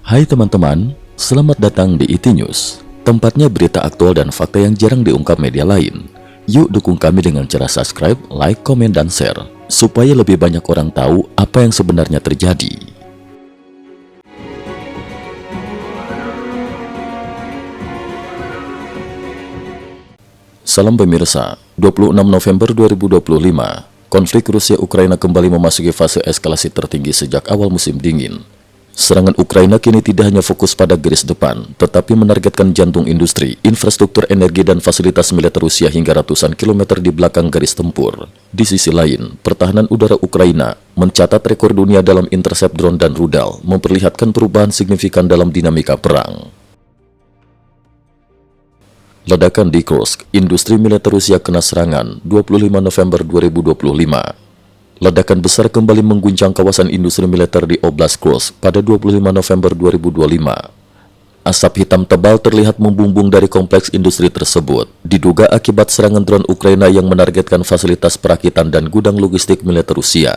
Hai teman-teman, selamat datang di IT News, tempatnya berita aktual dan fakta yang jarang diungkap media lain. Yuk dukung kami dengan cara subscribe, like, komen, dan share, supaya lebih banyak orang tahu apa yang sebenarnya terjadi. Salam pemirsa, 26 November 2025, konflik Rusia-Ukraina kembali memasuki fase eskalasi tertinggi sejak awal musim dingin. Serangan Ukraina kini tidak hanya fokus pada garis depan, tetapi menargetkan jantung industri, infrastruktur energi dan fasilitas militer Rusia hingga ratusan kilometer di belakang garis tempur. Di sisi lain, pertahanan udara Ukraina mencatat rekor dunia dalam intercept drone dan rudal, memperlihatkan perubahan signifikan dalam dinamika perang. Ledakan di Kursk, industri militer Rusia kena serangan 25 November 2025. Ledakan besar kembali mengguncang kawasan industri militer di Oblast Kursk pada 25 November 2025. Asap hitam tebal terlihat membumbung dari kompleks industri tersebut, diduga akibat serangan drone Ukraina yang menargetkan fasilitas perakitan dan gudang logistik militer Rusia.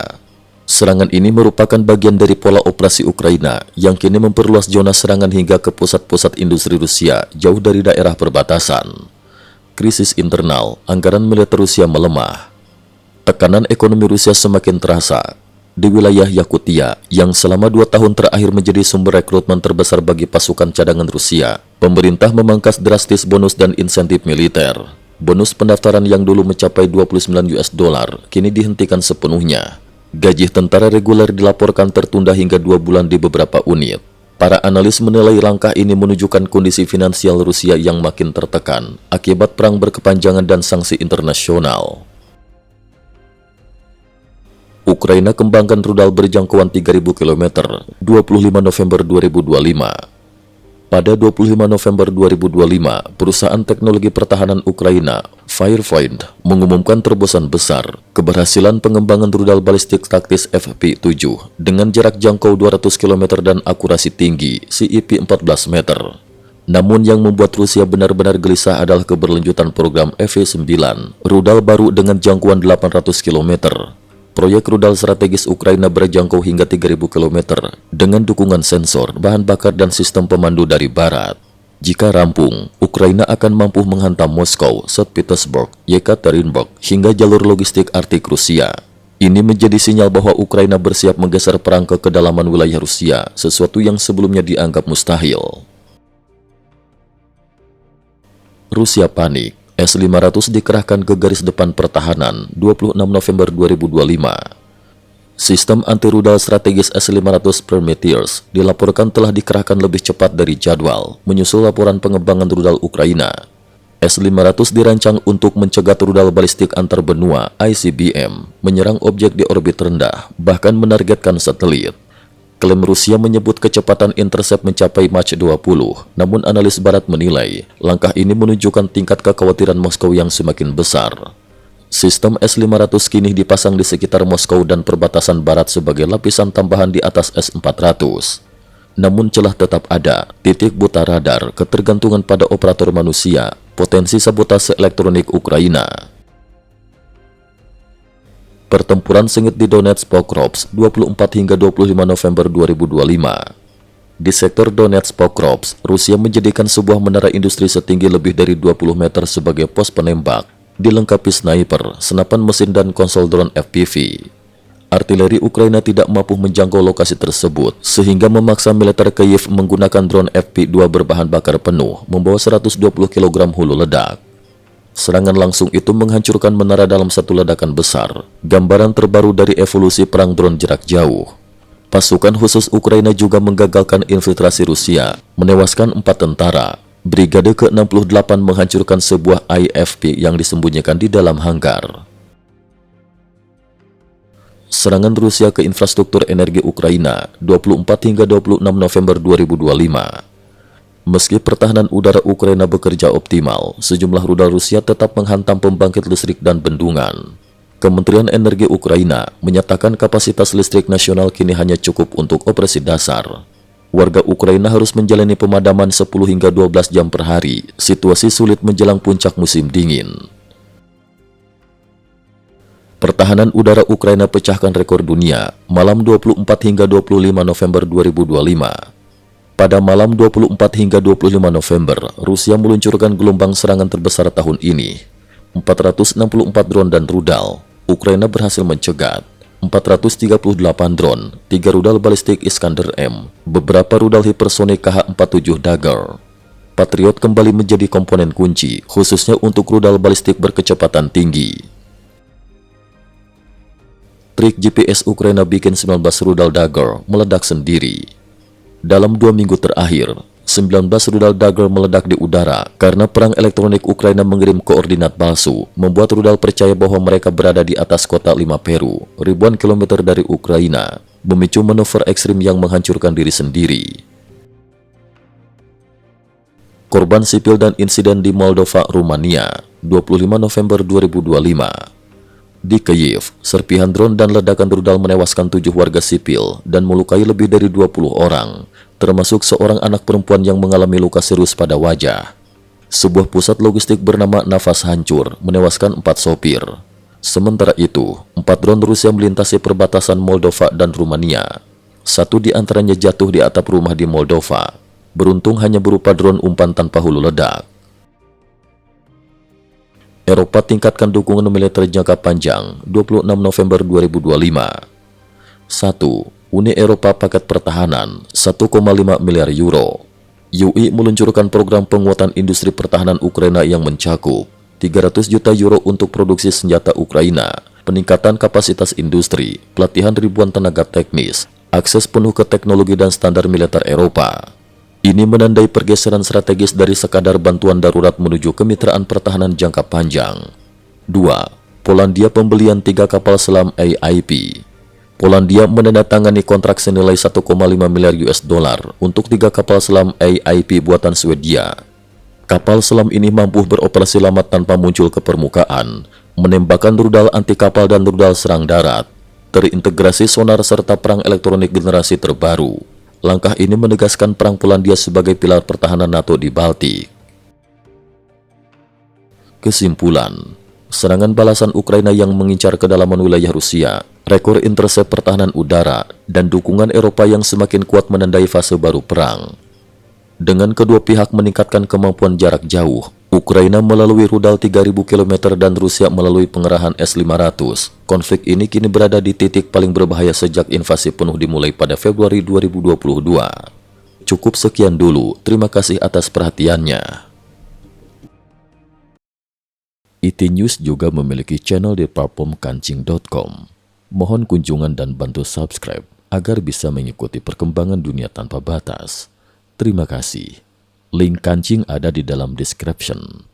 Serangan ini merupakan bagian dari pola operasi Ukraina yang kini memperluas zona serangan hingga ke pusat-pusat industri Rusia jauh dari daerah perbatasan. Krisis internal, anggaran militer Rusia melemah. Tekanan ekonomi Rusia semakin terasa di wilayah Yakutia yang selama 2 tahun terakhir menjadi sumber rekrutmen terbesar bagi pasukan cadangan Rusia. Pemerintah memangkas drastis bonus dan insentif militer. Bonus pendaftaran yang dulu mencapai $29 kini dihentikan sepenuhnya. Gaji tentara reguler dilaporkan tertunda hingga 2 bulan di beberapa unit. Para analis menilai langkah ini menunjukkan kondisi finansial Rusia yang makin tertekan akibat perang berkepanjangan dan sanksi internasional. Ukraina kembangkan rudal berjangkauan 3.000 km, 25 November 2025. Pada 25 November 2025, perusahaan teknologi pertahanan Ukraina, Firepoint, mengumumkan terobosan besar, keberhasilan pengembangan rudal balistik taktis FP7 dengan jarak jangkau 200 km dan akurasi tinggi, CEP 14 meter. Namun yang membuat Rusia benar-benar gelisah adalah keberlanjutan program FV9, rudal baru dengan jangkauan 800 km. Proyek rudal strategis Ukraina berjangkau hingga 3.000 km dengan dukungan sensor, bahan bakar, dan sistem pemandu dari barat. Jika rampung, Ukraina akan mampu menghantam Moskow, St. Petersburg, Yekaterinburg, hingga jalur logistik Arktik Rusia. Ini menjadi sinyal bahwa Ukraina bersiap menggeser perang ke kedalaman wilayah Rusia, sesuatu yang sebelumnya dianggap mustahil. Rusia panik. S-500 dikerahkan ke garis depan pertahanan 26 November 2025. Sistem anti-rudal strategis S-500 Prometheus dilaporkan telah dikerahkan lebih cepat dari jadwal, menyusul laporan pengembangan rudal Ukraina. S-500 dirancang untuk mencegat rudal balistik antar benua ICBM, menyerang objek di orbit rendah, bahkan menargetkan satelit. Klaim Rusia menyebut kecepatan intercept mencapai Mach 20, namun analis barat menilai langkah ini menunjukkan tingkat kekhawatiran Moskow yang semakin besar. Sistem S-500 kini dipasang di sekitar Moskow dan perbatasan barat sebagai lapisan tambahan di atas S-400. Namun celah tetap ada, titik buta radar, ketergantungan pada operator manusia, potensi sabotase elektronik Ukraina. Pertempuran sengit di Donetsk Pokrovsk 24 hingga 25 November 2025. Di sektor Donetsk Pokrovsk, Rusia menjadikan sebuah menara industri setinggi lebih dari 20 meter sebagai pos penembak, dilengkapi sniper, senapan mesin dan konsol drone FPV. Artileri Ukraina tidak mampu menjangkau lokasi tersebut, sehingga memaksa militer Kiev menggunakan drone FP2 berbahan bakar penuh, membawa 120 kg hulu ledak. Serangan langsung itu menghancurkan menara dalam satu ledakan besar, gambaran terbaru dari evolusi perang drone jarak jauh. Pasukan khusus Ukraina juga menggagalkan infiltrasi Rusia, menewaskan 4 tentara. Brigade ke-68 menghancurkan sebuah IFP yang disembunyikan di dalam hanggar. Serangan Rusia ke infrastruktur energi Ukraina 24 hingga 26 November 2025. Meski pertahanan udara Ukraina bekerja optimal, sejumlah rudal Rusia tetap menghantam pembangkit listrik dan bendungan. Kementerian Energi Ukraina menyatakan kapasitas listrik nasional kini hanya cukup untuk operasi dasar. Warga Ukraina harus menjalani pemadaman 10 hingga 12 jam per hari. Situasi sulit menjelang puncak musim dingin. Pertahanan udara Ukraina pecahkan rekor dunia malam 24 hingga 25 November 2025. Pada malam 24 hingga 25 November, Rusia meluncurkan gelombang serangan terbesar tahun ini. 464 drone dan rudal. Ukraina berhasil mencegat 438 drone, 3 rudal balistik Iskander M, beberapa rudal hipersonik KH-47 Dagger. Patriot kembali menjadi komponen kunci, khususnya untuk rudal balistik berkecepatan tinggi. Trik GPS Ukraina bikin 19 rudal Dagger meledak sendiri. Dalam 2 minggu terakhir, 19 rudal Dagger meledak di udara karena perang elektronik Ukraina mengirim koordinat palsu, membuat rudal percaya bahwa mereka berada di atas kota Lima Peru, ribuan kilometer dari Ukraina, memicu manuver ekstrim yang menghancurkan diri sendiri. Korban sipil dan insiden di Moldova, Rumania, 25 November 2025. Di Kyiv, serpihan drone dan ledakan rudal menewaskan 7 warga sipil dan melukai lebih dari 20 orang, termasuk seorang anak perempuan yang mengalami luka serius pada wajah. Sebuah pusat logistik bernama Nafas hancur, menewaskan 4 sopir. Sementara itu, 4 drone Rusia melintasi perbatasan Moldova dan Rumania. 1 di antaranya jatuh di atap rumah di Moldova. Beruntung hanya berupa drone umpan tanpa hulu ledak. Eropa tingkatkan dukungan militer jangka panjang, 26 November 2025. 1. Uni Eropa paket pertahanan, 1,5 miliar euro. UI meluncurkan program penguatan industri pertahanan Ukraina yang mencakup 300 juta euro untuk produksi senjata Ukraina, peningkatan kapasitas industri, pelatihan ribuan tenaga teknis, akses penuh ke teknologi dan standar militer Eropa. Ini menandai pergeseran strategis dari sekadar bantuan darurat menuju kemitraan pertahanan jangka panjang. 2. Polandia pembelian 3 kapal selam AIP. Polandia menandatangani kontrak senilai 1,5 miliar US dollar untuk 3 kapal selam AIP buatan Swedia. Kapal selam ini mampu beroperasi lama tanpa muncul ke permukaan, menembakkan rudal anti kapal dan rudal serang darat, terintegrasi sonar serta perang elektronik generasi terbaru. Langkah ini menegaskan perang Polandia sebagai pilar pertahanan NATO di Baltik. Kesimpulan, serangan balasan Ukraina yang mengincar kedalaman wilayah Rusia, rekor intercept pertahanan udara, dan dukungan Eropa yang semakin kuat menandai fase baru perang. Dengan kedua pihak meningkatkan kemampuan jarak jauh, Ukraina melalui rudal 3.000 km dan Rusia melalui pengerahan S-500. Konflik ini kini berada di titik paling berbahaya sejak invasi penuh dimulai pada Februari 2022. Cukup sekian dulu, terima kasih atas perhatiannya. IT News juga memiliki channel di platform kancing.com. Mohon kunjungan dan bantu subscribe agar bisa mengikuti perkembangan dunia tanpa batas. Terima kasih. Link kancing ada di dalam description.